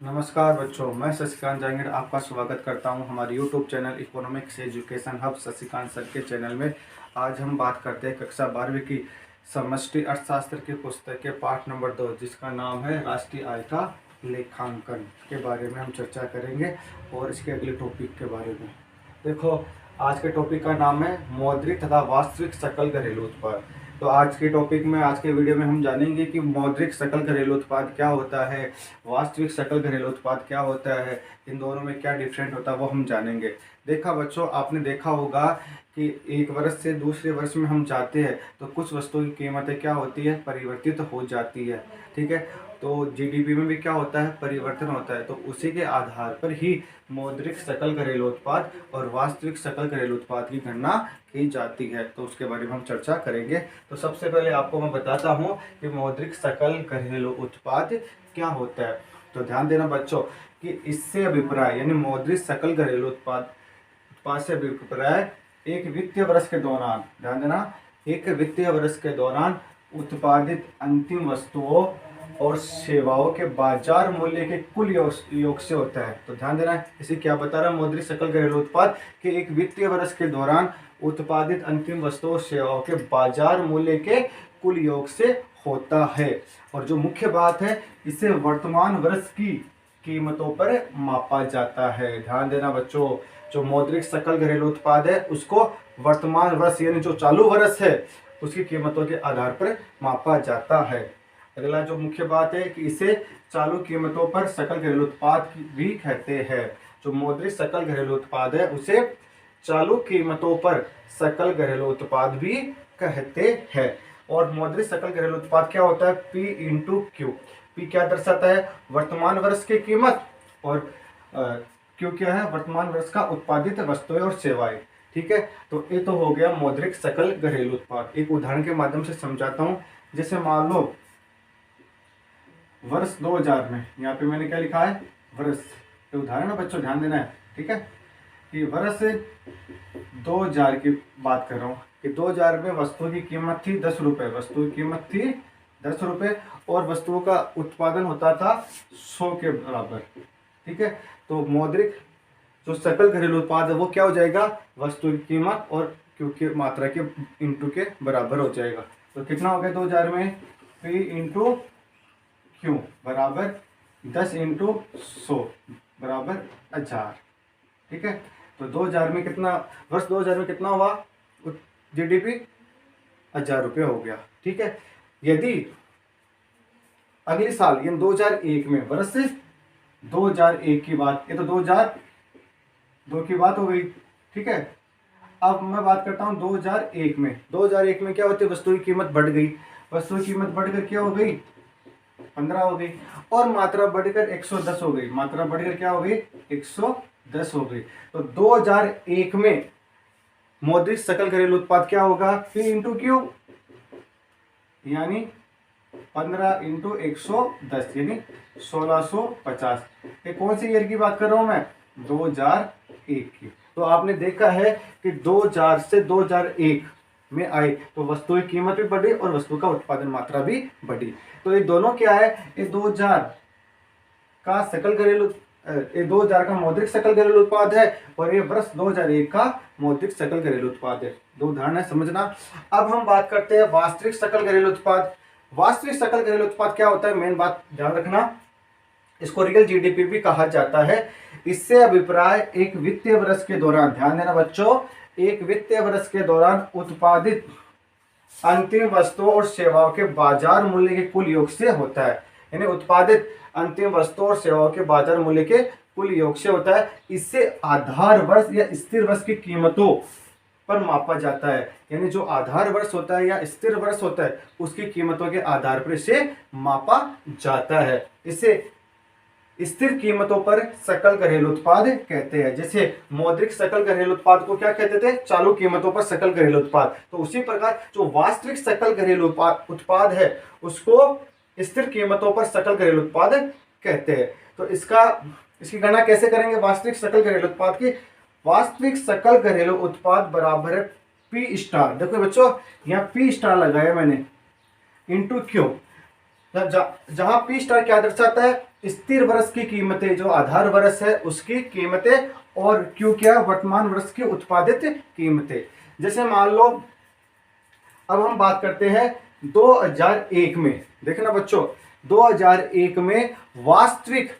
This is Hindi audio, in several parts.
नमस्कार बच्चों, मैं शशिकांत जांगीर आपका स्वागत करता हूं हमारे YouTube channel economics education hub Shashikant sir के चैनल में। आज हम बात करते हैं कक्षा 12वीं की समष्टि अर्थशास्त्र की पुस्तक के पाठ नंबर 2 जिसका नाम है राष्ट्रीय आय का लेखांकन के बारे में हम चर्चा करेंगे और इसके अगले टॉपिक के बारे में। देखो, आज के टॉपिक का नाम है मौद्रिक तथा वास्तविक सकल घरेलू उत्पाद। तो आज के टॉपिक में, आज के वीडियो में हम जानेंगे कि मौद्रिक सकल घरेलू उत्पाद क्या होता है, वास्तविक सकल घरेलू उत्पाद क्या होता है, इन दोनों में क्या डिफरेंट होता है वो हम जानेंगे। देखा बच्चों, आपने देखा होगा कि एक वर्ष से दूसरे वर्ष में हम जाते हैं तो कुछ वस्तुओं की कीमतें क्या होती है, परिवर्तित हो जाती है। ठीक है, तो जीडीपी में भी क्या होता है, परिवर्तन होता है। तो उसी के आधार पर ही मौद्रिक सकल घरेलू उत्पाद और वास्तविक सकल घरेलू उत्पाद की गणना की जाती है। तो उसके बारे में हम चर्चा करेंगे। तो सबसे पहले आपको मैं बताता हूँ कि मौद्रिक सकल घरेलू उत्पाद क्या होता है। तो ध्यान देना बच्चों कि इससे अभिप्राय यानी मौद्रिक सकल घरेलू उत्पाद से अभिप्राय एक वित्तीय वर्ष के दौरान, ध्यान देना, एक वित्तीय वर्ष के दौरान उत्पादित अंतिम वस्तुओं और सेवाओं के बाजार मूल्य के कुल योग से होता है। तो ध्यान देना, इसे क्या बता रहा है मौद्रिक सकल घरेलू उत्पाद कि एक वित्तीय वर्ष के दौरान उत्पादित अंतिम वस्तुओं और सेवाओं के बाजार मूल्य के कुल योग से होता है। और जो मुख्य बात है, इसे वर्तमान वर्ष की कीमतों पर मापा जाता है। ध्यान देना बच्चों, जो मौद्रिक सकल घरेलू उत्पाद है उसको वर्तमान वर्ष यानी जो चालू वर्ष है उसकी कीमतों के आधार पर मापा जाता है। अगला जो मुख्य बात है कि इसे चालू कीमतों पर सकल घरेलू उत्पाद भी कहते हैं। जो मौद्रिक सकल घरेलू उत्पाद है उसे चालू कीमतों पर सकल घरेलू उत्पाद भी कहते हैं। और मौद्रिक सकल घरेलू उत्पाद क्या होता है, P इंटू क्यू। P क्या दर्शाता है, वर्तमान वर्ष की कीमत, और क्यू क्या है, वर्तमान वर्ष का उत्पादित वस्तुएं और सेवाएं। ठीक है, तो ये तो हो गया मौद्रिक सकल घरेलू उत्पाद। एक उदाहरण के माध्यम से समझाता हूँ। जैसे मान लो वर्ष 2000 में, यहाँ पे मैंने क्या लिखा है, वर्ष, ये उदाहरण है बच्चों, ध्यान देना है। ठीक है, कि वर्ष 2000 की बात कर रहा हूँ कि 2000 में वस्तु की कीमत थी 10 रुपये, वस्तु की कीमत थी 10 रुपये और वस्तुओं का उत्पादन होता था 100 के बराबर। ठीक है, तो मौद्रिक जो सकल घरेलू उत्पाद है वो क्या हो जाएगा, वस्तु की कीमत और क्यू की मात्रा के इंटू के बराबर हो जाएगा। तो कितना हो गया 2000 में, P इंटू क्यू बराबर 10 इंटू 100 बराबर 1000। ठीक है, तो 2000 में कितना, वर्ष 2000 में कितना हुआ, जीडीपी 1000 रुपये हो गया। ठीक है, यदि अगले साल यानी 2001 में, वर्ष 2001 की बात, ये तो 2002 की बात हो गई। ठीक है, अब मैं बात करता हूँ 2001 में। 2001 में क्या होती है, वस्तु की कीमत बढ़ गई, वस्तु की कीमत बढ़कर क्या हो गई, 15 हो गई, और मात्रा बढ़कर 110 हो गई, मात्रा बढ़कर क्या हो गई, 110 हो गई। तो 2001 में मौद्रिक सकल घरेलू उत्पाद क्या होगा, P इंटू क्यू यानी 15 इंटू 110 यानी 1650। ये कौन सी ईयर की बात कर रहा हूं मैं, 2001 की। तो आपने देखा है कि 2000 से 2001 में आई तो वस्तु की कीमत भी बढ़ी और वस्तु का उत्पादन मात्रा भी बढ़ी। तो ये दोनों क्या है, ये 2000 का सकल घरेलू, ये 2000 का मौद्रिक सकल घरेलू उत्पाद है और ये वर्ष 2001 का मौद्रिक सकल घरेलू उत्पाद है। दो उदाहरण है, समझना। अब हम बात करते हैं वास्तविक सकल घरेलू उत्पाद। वास्तविक सकल घरेलू उत्पाद क्या होता है, मेन बात ध्यान रखना, इसको रियल जीडीपी भी कहा जाता है। इससे अभिप्राय एक वित्तीय वर्ष के दौरान, ध्यान देना बच्चों, एक वित्तीय वर्ष के दौरान उत्पादित अंतिम वस्तुओं और सेवाओं के बाजार मूल्य के कुल योग से होता है। यानी उत्पादित अंतिम वस्तुओं और सेवाओं के बाजार मूल्य के कुल योग से होता है। इससे आधार वर्ष या स्थिर वर्ष की कीमतों पर मापा जाता है। यानी जो आधार वर्ष होता है या स्थिर वर्ष होता है उसकी कीमतों के आधार पर इसे मापा जाता है। इसे स्थिर कीमतों पर सकल घरेलू उत्पाद कहते हैं। जैसे मौद्रिक सकल घरेलू उत्पाद को क्या कहते थे, चालू कीमतों पर सकल घरेलू उत्पाद। तो उसी प्रकार जो वास्तविक सकल घरेलू उत्पाद है उसको स्थिर कीमतों पर सकल घरेलू उत्पाद कहते हैं। तो इसकी गणना कैसे करेंगे, वास्तविक सकल घरेलू उत्पाद की। वास्तविक सकल घरेलू उत्पाद बराबर है P स्टार, देखो बच्चों यहाँ P स्टार लगाया मैंने, इंटू क्यू। जहां P स्टार क्या दर्शाता है, स्थिर वर्ष की कीमतें, जो आधार वर्ष है उसकी कीमतें, और क्यू क्या, वर्तमान वर्ष की उत्पादित कीमतें। जैसे मान लो अब हम बात करते हैं 2001 में, देखना बच्चों 2001 में वास्तविक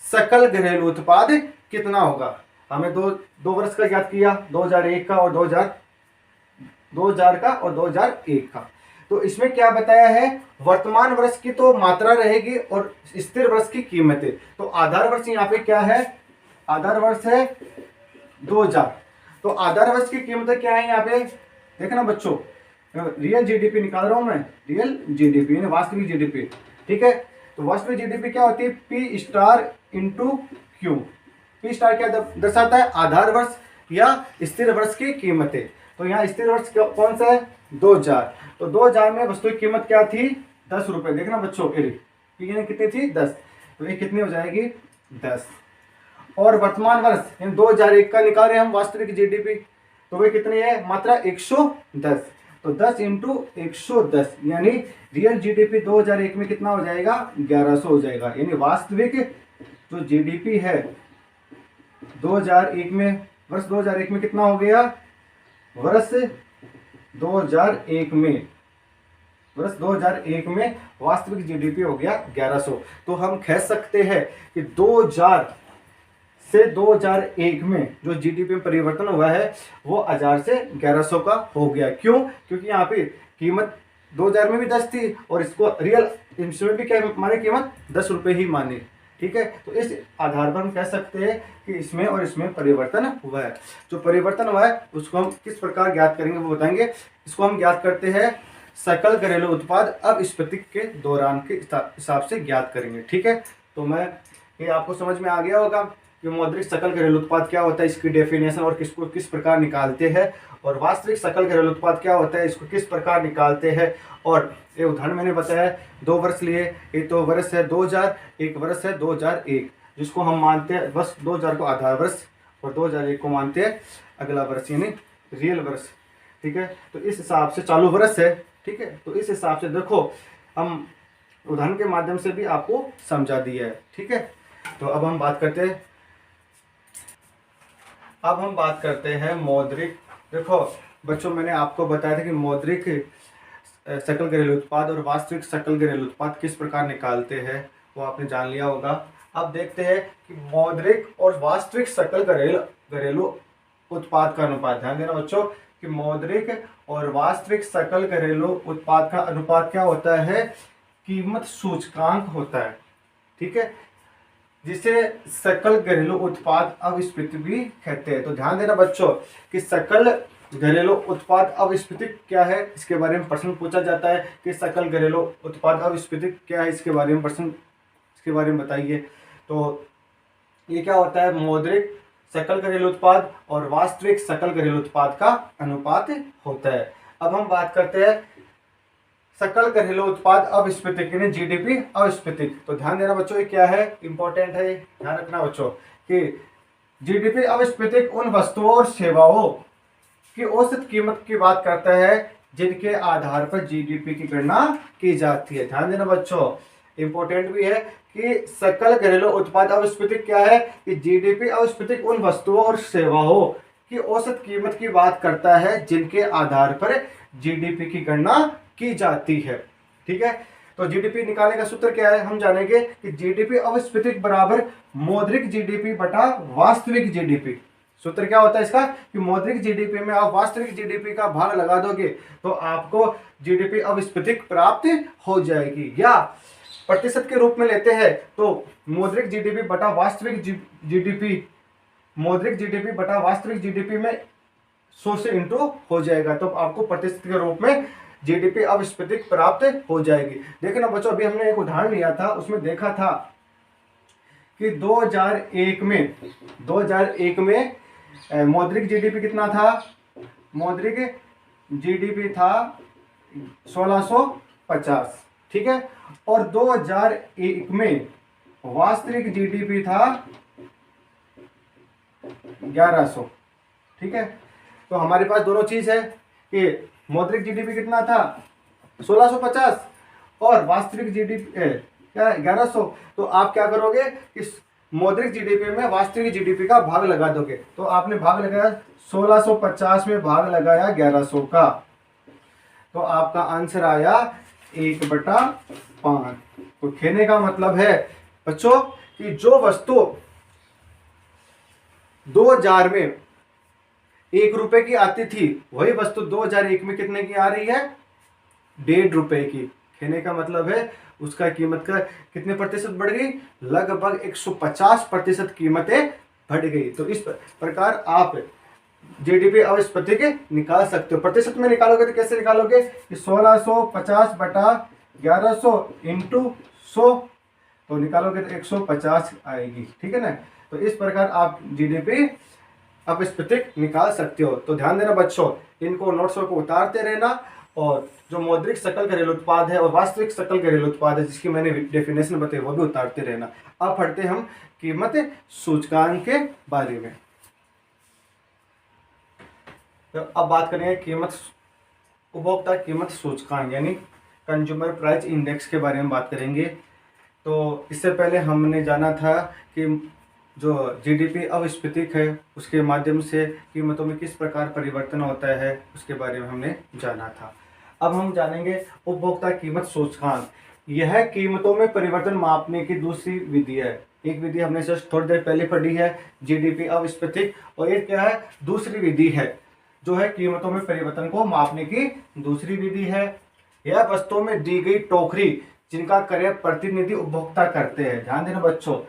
सकल घरेलू उत्पाद कितना होगा। हमें दो वर्ष का ज्ञात किया, 2001 का और 2000 का और 2001 का। तो इसमें क्या बताया है, वर्तमान वर्ष की तो मात्रा रहेगी और स्थिर वर्ष की कीमतें। तो आधार वर्ष यहाँ पे क्या है, आधार वर्ष है 2000। तो आधार वर्ष की कीमतें क्या है यहाँ पे, देखना बच्चों, रियल जीडीपी निकाल रहा हूं मैं, रियल जीडीपी यानी वास्तविक जीडीपी, ठीक है। तो वास्तविक जीडीपी क्या होती है, P star into Q. P star क्या दर्शाता है, आधार वर्ष या स्थिर वर्ष की कीमतें। तो यहाँ स्थिर वर्ष कौन सा है, 2000। तो 2000 में वस्तु की कीमत क्या थी, 10 रुपए। देखना बच्चों, पी ने कितनी थी, 10। तो ये कितनी हो जाएगी, 10। और वर्तमान वर्ष यानी 2001 का निकाल रहे हैं हम वास्तविक जीडीपी, तो वे कितनी है, मात्रा 110। तो 10 इंटू 110 यानी रियल जीडीपी 2001 में कितना हो जाएगा, 1100 हो जाएगा। यानी वास्तविक जो जीडीपी है 2001 में, वर्ष 2001 में कितना हो गया, वर्ष 2001 में, वर्ष 2001 में वास्तविक जीडीपी हो गया 1100। तो हम कह सकते हैं कि 2000 से 2001 में जो जीडीपी में परिवर्तन हुआ है वो 1000 से 1100 का हो गया। क्यों, क्योंकि यहाँ पे कीमत 2000 में भी 10 थी और इसको रियल इसमें भी क्या माने, कीमत 10 रुपए ही माने, ठीक है। तो इस आधार पर हम कह सकते हैं कि इसमें और इसमें परिवर्तन हुआ है। जो परिवर्तन हुआ है उसको हम किस प्रकार ज्ञात करेंगे वो बताएंगे। इसको हम ज्ञात करते हैं सकल घरेलू उत्पाद अपस्फीति के दौरान के हिसाब से ज्ञात करेंगे, ठीक है। तो मैं ये आपको समझ में आ गया होगा कि मौद्रिक सकल घरेलू उत्पाद क्या होता है, इसकी डेफिनेशन और किसको किस प्रकार निकालते हैं, और वास्तविक सकल घरेलू उत्पाद क्या होता है, इसको किस प्रकार निकालते हैं। और ये उदाहरण मैंने बताया 2 वर्ष लिए, एक तो वर्ष है 2000, एक वर्ष है 2001, जिसको हम मानते हैं वर्ष 2000 को आधार वर्ष और 2001 को मानते हैं अगला वर्ष यानी रियल वर्ष, ठीक है। तो इस हिसाब से चालू वर्ष है, ठीक है। तो इस हिसाब से देखो हम उदाहरण के माध्यम से भी आपको समझा दिया है, ठीक है। तो अब हम बात करते हैं मौद्रिक। देखो बच्चों, मैंने आपको बताया था कि मौद्रिक सकल घरेलू उत्पाद और वास्तविक सकल घरेलू उत्पाद किस प्रकार निकालते हैं, वो आपने जान लिया होगा। अब देखते हैं कि मौद्रिक और वास्तविक सकल घरेलू उत्पाद का अनुपात। ध्यान देना बच्चों कि मौद्रिक और वास्तविक सकल घरेलू उत्पाद का अनुपात क्या होता है, कीमत सूचकांक होता है, ठीक है, जिसे सकल घरेलू उत्पाद अपस्फीति भी कहते हैं। तो ध्यान देना बच्चों कि सकल घरेलू उत्पाद अपस्फीति क्या है, इसके बारे में प्रश्न पूछा जाता है कि सकल घरेलू उत्पाद अपस्फीति क्या है, इसके बारे में बताइए। तो ये क्या होता है, मौद्रिक सकल घरेलू उत्पाद और वास्तविक सकल घरेलू उत्पाद का अनुपात होता है। अब हम बात करते हैं सकल घरेलू उत्पाद अपस्फीति यानी जीडीपी अपस्फीति। तो ध्यान देना बच्चों ये क्या है, इंपॉर्टेंट है, ध्यान रखना बच्चों कि जीडीपी अपस्फीति उन वस्तुओं और सेवाओं की औसत कीमत की बात करता है जिनके आधार पर जीडीपी की गणना की जाती है। ध्यान देना बच्चों, इंपॉर्टेंट भी है कि सकल घरेलू उत्पाद अपस्फीति क्या है, कि जीडीपी अपस्फीति उन वस्तुओं और सेवाओं की औसत कीमत की बात करता है जिनके आधार पर जीडीपी की गणना की जाती है, ठीक है। तो जीडीपी निकालने का सूत्र क्या है, हम जानेंगे कि जीडीपी अपस्फीति बराबर मौद्रिक जीडीपी बटा वास्तविक जीडीपी। सूत्र क्या होता है इसका, कि मौद्रिक जीडीपी में आप वास्तविक जीडीपी का भाग लगा दोगे तो आपको जीडीपी अपस्फीति प्राप्त हो जाएगी। या प्रतिशत के रूप में लेते हैं तो मौद्रिक जीडीपी बटा वास्तविक जीडीपी, मौद्रिक जीडीपी बटा वास्तविक जीडीपी में 100 से इंटू हो जाएगा, तो आपको प्रतिशत के रूप में जीडीपी अपस्फीति प्राप्त हो जाएगी। देखना बच्चों, अभी हमने एक उदाहरण लिया था, उसमें देखा था कि 2001 में मौद्रिक जीडीपी कितना था, मौद्रिक जीडीपी था 1650, ठीक है, और 2001 में वास्तविक जीडीपी था 1100, ठीक है। तो हमारे पास दोनों चीज है कि मौद्रिक जीडीपी कितना था 1650 और वास्तविक जीडीपी क्या है 1100। तो आप क्या करोगे, इस मौद्रिक जीडीपी में वास्तविक जीडीपी का भाग लगा दोगे। तो आपने भाग लगाया 1650 में भाग लगाया 1100 का, तो आपका आंसर आया 1/5। तो कहने का मतलब है बच्चों कि जो वस्तु 2000 में 1 रुपए की आती थी, वही वस्तु 2001 में कितने की आ रही है, 1.5 रुपए की। कहने का मतलब है उसका कीमत का कितने प्रतिशत बढ़ गई, लगभग 150% कीमतें बढ़ गई। तो इस प्रकार आप जीडीपी अवस्फीति निकाल सकते हो। प्रतिशत में निकालोगे तो कैसे निकालोगे कि 1650 बटा 1100 इंटू 100, तो निकालोगे तो 150 आएगी, ठीक है ना। तो इस प्रकार आप जीडीपी अवस्फीति निकाल सकते हो। तो ध्यान देना बच्चों, इनको नोट्सों को उतारते रहना, और जो मौद्रिक सकल घरेलू उत्पाद है और वास्तविक सकल घरेलू उत्पाद है जिसकी मैंने डेफिनेशन बताई वो भी उतारते रहना। अब पढ़ते हम कीमत सूचकांक के बारे में। तो अब बात करेंगे कीमत उपभोक्ता कीमत सूचकांक यानी कंज्यूमर प्राइस इंडेक्स के बारे में बात करेंगे। तो इससे पहले हमने जाना था कि जो जीडीपी अवस्फीति है उसके माध्यम से कीमतों में किस प्रकार परिवर्तन होता है उसके बारे में हमने जाना था। अब हम जानेंगे उपभोक्ता कीमत सूचकांक। यह कीमतों में परिवर्तन मापने की दूसरी विधि है। एक विधि हमने जस्ट थोड़ी देर पहले पढ़ी है जीडीपी अवस्फीति, और एक क्या है, दूसरी विधि है जो है कीमतों में परिवर्तन को मापने की दूसरी विधि है। यह वस्तुओं में दी गई टोकरी जिनका क्रय प्रतिनिधि उपभोक्ता करते हैं। ध्यान देना बच्चों,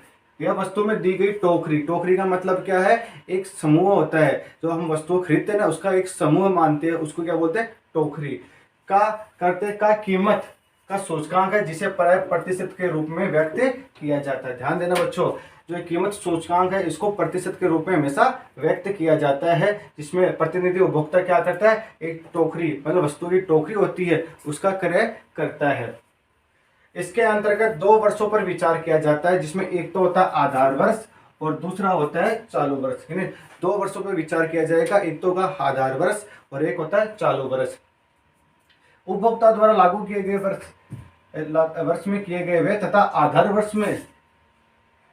यह वस्तु में दी गई टोकरी, टोकरी का मतलब क्या है, एक समूह होता है। जो हम वस्तु खरीदते हैं ना उसका एक समूह मानते हैं, उसको क्या बोलते हैं, टोकरी का करते का कीमत का सूचकांक है जिसे प्राय प्रतिशत के रूप में व्यक्त किया जाता है। ध्यान देना बच्चों, जो कीमत सूचकांक है इसको प्रतिशत के रूप में हमेशा व्यक्त किया जाता है, जिसमें प्रतिनिधि उपभोक्ता क्या करता है, एक टोकरी मतलब वस्तु की टोकरी होती है उसका क्रय करता है। इसके अंतर्गत 2 वर्षों पर विचार किया जाता है, जिसमें एक तो होता है आधार वर्ष और दूसरा होता है चालू वर्ष। यानी 2 वर्षों पर विचार किया जाएगा, एक तो होगा आधार वर्ष और एक होता है चालू वर्ष। उपभोक्ता द्वारा लागू किए गए वर्ष में किए गए व्यय तथा आधार वर्ष में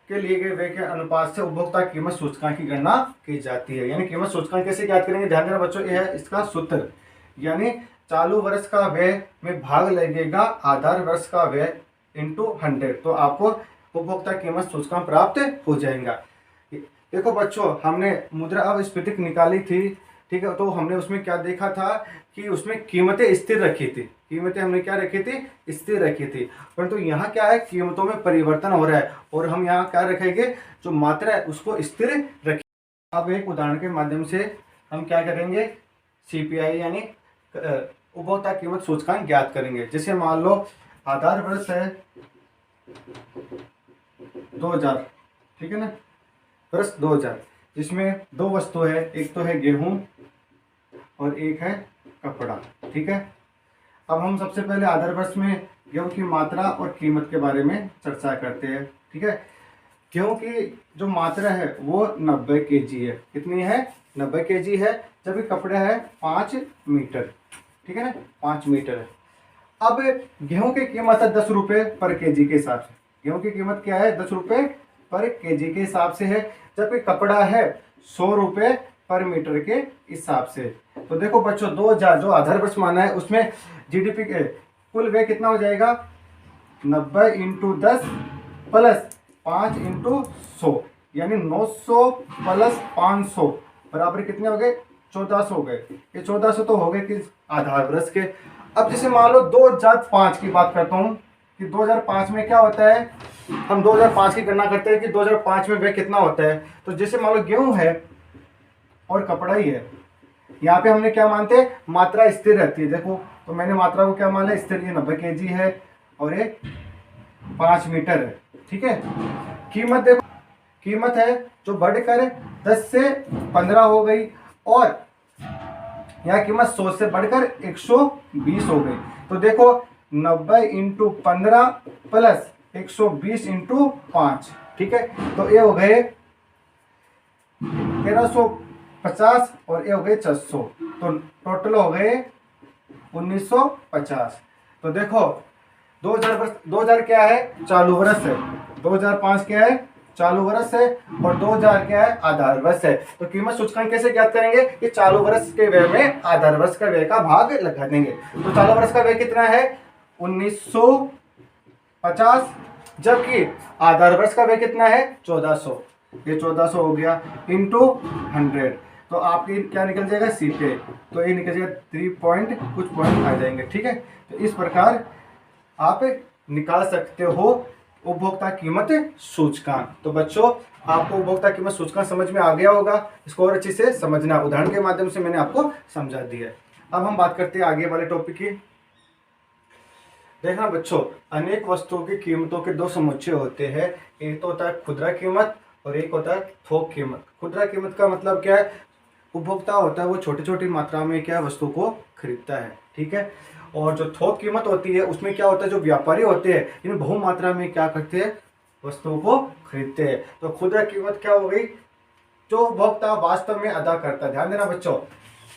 के लिए गए व्यय के अनुपात से उपभोक्ता कीमत सूचकांक की गणना की जाती है। यानी कीमत सूचकांक कैसे ज्ञात करेंगे, ध्यान देना बच्चों, यह है इसका सूत्र। यानी चालू वर्ष का व्यय में भाग लगेगा आधार वर्ष का व्यय इंटू 100, तो आपको उपभोक्ता कीमत सूचकांक प्राप्त हो जाएगा। देखो बच्चों, हमने मुद्रा अवस्फीति निकाली थी, ठीक है, तो हमने उसमें क्या देखा था कि उसमें कीमतें स्थिर रखी थी। कीमतें हमने क्या रखी थी, स्थिर रखी थी। परंतु यहाँ क्या है, कीमतों में परिवर्तन हो रहा है और हम यहाँ क्या रखेंगे, जो मात्रा है उसको स्थिर रखेंगे। अब एक उदाहरण के माध्यम से हम क्या करेंगे, सीपीआई यानी उपभोक्ता कीमत सूचकांक ज्ञात करेंगे। जैसे मान लो आधार वर्ष है 2000, ठीक है ना, वर्ष 2000, जिसमें 2 वस्तु है, एक तो है गेहूं और एक है कपड़ा, ठीक है। अब हम सबसे पहले आधार वर्ष में गेहूं की मात्रा और कीमत के बारे में चर्चा करते हैं, ठीक है। गेहूं की जो मात्रा है वो 90 kg है। कितनी है, 90 kg है, जबकि कपड़ा है 5 मीटर, ठीक है ना, 5 मीटर है। अब गेहूं की कीमत है 10 रुपये पर केजी के हिसाब से। गेहूं की कीमत क्या है, 10 रुपये पर केजी के हिसाब से है, जबकि कपड़ा है 100 रुपये पर मीटर के हिसाब से। तो देखो बच्चों, 2000 जो आधार वर्ष माना है उसमें जीडीपी के कुल व्यय कितना हो जाएगा, 90 इंटू 10 प्लस 5 इंटू 100, यानी 900 प्लस 500 बराबर कितने हो गए, 1400 हो गए। ये 1400 तो हो गए किस, आधार वर्ष के। अब जैसे मान लो 2005 की बात करता हूँ कि 2005 में क्या होता है, हम 2005 की गणना करते हैं कि 2005 में व्यय कितना होता है। तो जैसे मान लो गेहूं है और कपड़ा ही है, यहाँ पे हमने क्या मानते हैं, मात्रा स्थिर रहती है। देखो तो मैंने मात्रा को क्या माना, स्थिर, ये 90 kg है और ये 5 मीटर है, ठीक है। कीमत देखो, कीमत है जो बढ़कर 10 से 15 हो गई और यहाँ कीमत 100 से बढ़कर 120 हो गई। तो देखो 90 इंटू 15 प्लस 120 इंटू 5, ठीक है, तो ये हो गए 1350 और ये हो गए 600, तो टोटल हो गए 1950। तो देखो 2000 क्या है, चालू वर्ष है। 2005 क्या है, चालू वर्ष है। और 2000 क्या है, आधार वर्ष है। तो कीमत सूचकांक कैसे ज्ञात करेंगे कि चालू वर्ष के व्यय में आधार वर्ष का व्यय का भाग लगा देंगे। तो चालू वर्ष का व्यय कितना है, 1950, जबकि आधार वर्ष का व्यय कितना है, 1400। ये 1400 हो गया इंटू 100। तो आपकी क्या निकल जाएगा, सीपीआई। तो ये निकल जाएगा 3 पॉइंट कुछ पॉइंट आ जाएंगे। ठीक है, तो इस प्रकार आप निकाल सकते हो उपभोक्ता कीमत सूचकांक। तो बच्चों, आपको उपभोक्ता कीमत सूचकांक समझ में आ गया होगा। इसको और अच्छे से समझना, उदाहरण के माध्यम से मैंने आपको समझा दिया है। अब हम बात करते हैं आगे वाले टॉपिक की। देखना बच्चों, अनेक वस्तुओं की कीमतों के दो समुच्चय होते हैं। एक तो होता है खुदरा कीमत और एक होता है थोक कीमत। खुदरा कीमत का मतलब क्या है, उपभोक्ता होता है वो छोटी छोटी मात्रा में क्या वस्तु को खरीदता है। ठीक है, और जो थोक कीमत होती है उसमें क्या होता है, जो व्यापारी होते हैं इन बहु मात्रा में क्या करते हैं, वस्तुओं को खरीदते हैं। तो खुदरा कीमत क्या हो गई, जो उपभोक्ता वास्तव में अदा करता है। ध्यान देना बच्चों,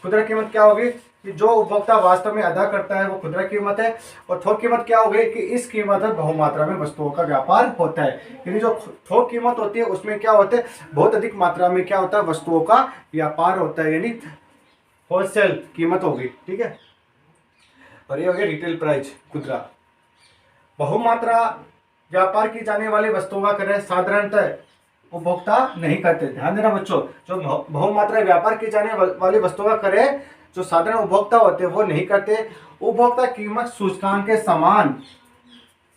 खुदरा कीमत क्या होगी कि जो उपभोक्ता वास्तव में अदा करता है वो खुदरा कीमत है। और थोक कीमत क्या हो गई कि इस कीमत में बहुमात्रा में वस्तुओं का व्यापार होता है। यानी जो थोक कीमत होती है उसमें क्या होता है, बहुत अधिक मात्रा में क्या होता है, वस्तुओं का व्यापार होता है, यानी होलसेल कीमत होगी। ठीक है, और ये हो गया रिटेल प्राइस खुदरा। बहुमात्रा व्यापार की जाने वाली वस्तुओं का क्रय साधारणतः उपभोक्ता नहीं करते। ध्यान देना बच्चों, जो बहुमात्रा व्यापार की जाने वाली वस्तुओं का क्रय जो साधारण उपभोक्ता होते हैं वो नहीं करते। उपभोक्ता कीमत सूचकांक के समान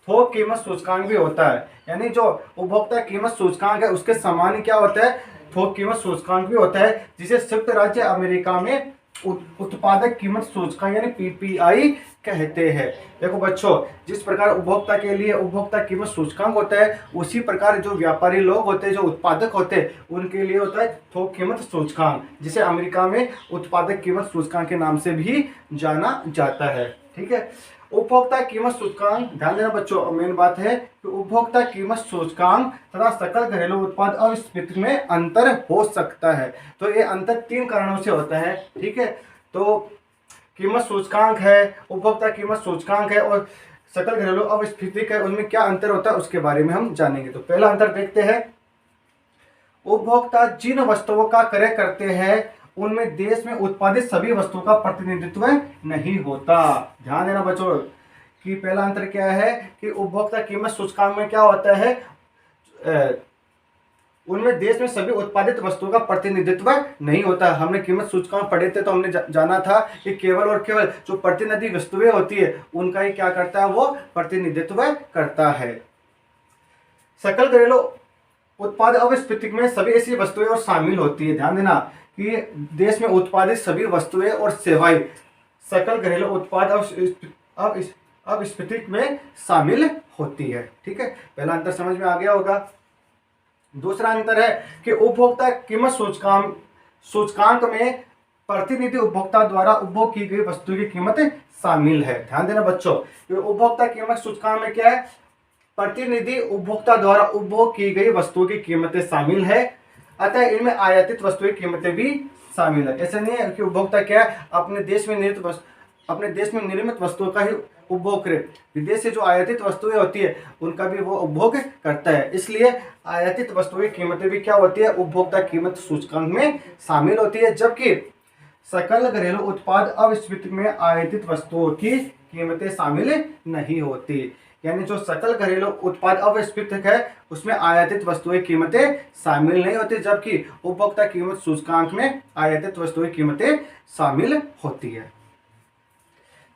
थोक कीमत सूचकांक भी होता है। यानी जो उपभोक्ता कीमत सूचकांक है उसके समान ही क्या होता है, थोक कीमत सूचकांक भी होता है, जिसे संयुक्त राज्य अमेरिका में उत्पादक कीमत सूचकांक यानी पीपीआई कहते हैं। देखो बच्चों, जिस प्रकार उपभोक्ता के लिए उपभोक्ता कीमत सूचकांक होता है, उसी प्रकार जो व्यापारी लोग होते हैं, जो उत्पादक होते हैं, उनके लिए होता है थोक कीमत सूचकांक, जिसे अमेरिका में उत्पादक कीमत सूचकांक के नाम से भी जाना जाता है। ठीक है, उपभोक्ता कीमत सूचकांक, ध्यान देना बच्चों, मेन बात है कि उपभोक्ता कीमत सूचकांक तथा सकल घरेलू उत्पाद और स्फीति में अंतर हो सकता है। तो ये अंतर 3 कारणों से होता है। ठीक है, तो कीमत सूचकांक है, उपभोक्ता कीमत सूचकांक है और सकल घरेलू अपस्फीति है, उनमें क्या अंतर होता है उसके बारे में हम जानेंगे। तो पहला अंतर देखते हैं, उपभोक्ता जिन वस्तुओं का क्रय करते हैं उनमें देश में उत्पादित सभी वस्तुओं का प्रतिनिधित्व नहीं होता। ध्यान देना बच्चों कि पहला अंतर क्या है कि उपभोक्ता कीमत सूचकांक में क्या होता है, उनमें देश में सभी उत्पादित वस्तुओं का प्रतिनिधित्व नहीं होता। हमने कीमत सूचकांक पढ़े थे तो हमने जाना था कि केवल और केवल जो प्रतिनिधि वस्तुएं होती है उनका ही क्या करता है, वो प्रतिनिधित्व करता है। सकल घरेलू उत्पाद अपस्फीति में सभी ऐसी वस्तुएं और शामिल होती है। ध्यान देना कि देश में उत्पादित सभी वस्तुएं और सेवाएं सकल घरेलू उत्पाद अपस्फीति में शामिल होती है। ठीक है, पहला अंतर समझ में आ गया होगा। दूसरा अंतर है कि उपभोक्ता कीमत सूचकांक में प्रतिनिधि उपभोक्ता द्वारा उपभोग की गई वस्तु की कीमत शामिल है। ध्यान देना बच्चों, उपभोक्ता कीमत सूचकांक में क्या है, प्रतिनिधि उपभोक्ता द्वारा उपभोग की गई वस्तुओं की कीमतें शामिल है, अतः इनमें आयातित वस्तुओं की कीमतें भी शामिल है। ऐसा नहीं है कि उपभोक्ता क्या है, अपने देश में निर्मित वस्तुओं का ही उपभोग करे, विदेश से जो आयातित वस्तुएं होती है उनका भी वो उपभोग करता है। इसलिए आयातित वस्तुओं की कीमतें भी क्या होती है, उपभोक्ता कीमत सूचकांक में शामिल होती है, जबकि सकल घरेलू उत्पाद अपस्फीति में आयातित वस्तुओं की कीमतें शामिल नहीं होती। यानी जो सकल घरेलू उत्पाद अपस्फीति है उसमें आयातित वस्तुएं की कीमतें शामिल नहीं होती, जबकि उपभोक्ता कीमत सूचकांक में आयातित वस्तुएं की कीमतें शामिल होती है।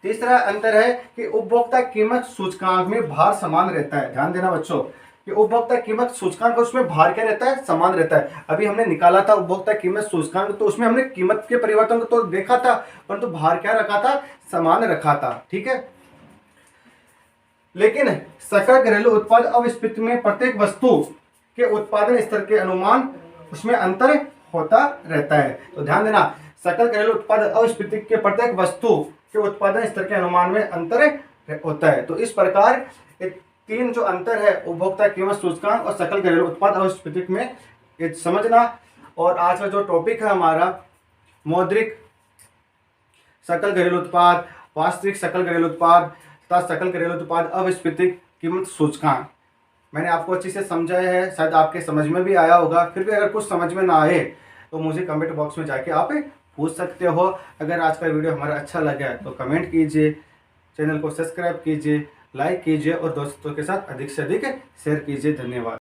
तीसरा अंतर है कि उपभोक्ता कीमत सूचकांक में भार समान रहता है। ध्यान देना बच्चों कि उपभोक्ता कीमत सूचकांक उसमें भार क्या रहता है, समान रहता है। अभी हमने निकाला था उपभोक्ता कीमत सूचकांक, तो उसमें हमने कीमत के परिवर्तन को तो देखा था, परंतु भार क्या रखा था, समान रखा था। ठीक है, लेकिन सकल घरेलू उत्पाद अपस्फीति में प्रत्येक वस्तु के उत्पादन स्तर के अनुमान उसमें अंतर होता रहता है। तो ध्यान देना, सकल घरेलू उत्पाद अपस्फीति के प्रत्येक वस्तु के उत्पादन स्तर के अनुमान में अंतर होता है। तो इस प्रकार 3 जो अंतर है उपभोक्ता कीमत सूचकांक और सकल घरेलू उत्पाद अपस्फीति में, ये समझना। और आज का जो टॉपिक है हमारा मौद्रिक सकल घरेलू उत्पाद, वास्तविक सकल घरेलू उत्पाद, तथा सकल घरेलू उत्पाद अविस्फीतित कीमत सूचकांक। मैंने आपको अच्छे से समझाया है, शायद आपके समझ में भी आया होगा। फिर भी अगर कुछ समझ में ना आए तो मुझे कमेंट बॉक्स में जाके आप पूछ सकते हो। अगर आज का वीडियो हमारा अच्छा लगा तो कमेंट कीजिए, चैनल को सब्सक्राइब कीजिए, लाइक कीजिए और दोस्तों के साथ अधिक से अधिक शेयर कीजिए। धन्यवाद।